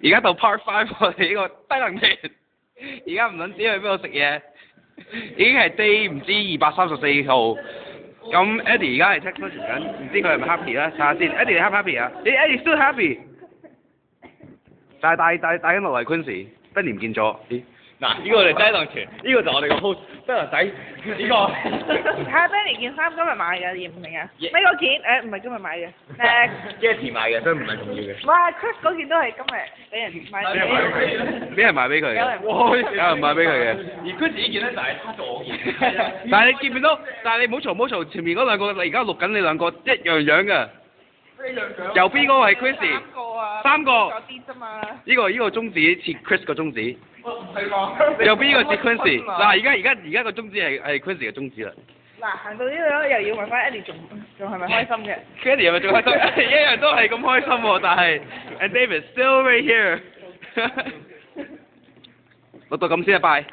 而家到 Part 5我哋呢個低能團，而家唔撚知去邊度食嘢，已經係 day 唔知234號。咁 Eddie 而家係 text message 緊，唔知佢係咪 happy 咧？睇下先 ，Eddie 你 happy 啊？咦 Eddie still happy？ 但係帶緊落嚟 Quincy， Benny 唔見咗，咦？嗱，呢個我哋低能團，呢個就我哋個 host 低能仔，呢個。睇下 Benny 件衫今日買嘅，認唔認啊？呢個件唔係今日買嘅Jesse 買嘅，所以唔係重要嘅。唔係 Chris 嗰件都係今日俾人買嘅。俾人賣俾佢嘅，有人賣俾佢嘅。而 Chris 呢件咧就係他做我件。但係你見唔見到？但係你唔好嘈，前面嗰兩個你而家錄緊，你兩個一樣樣嘅。右邊嗰個係 Chris。3個啊。3個。有啲啫嘛。呢個中指似 Chris 個中指。係講。右邊呢個似 Quincy， 嗱而家個中指係 Quincy 嘅中指啦。嗱行到呢度又要問翻 Eddie 仲係咪開心嘅 ？Eddie 係咪仲開心？一樣都係咁開心喎，但係 and David still right here 錄到咁先啊，拜。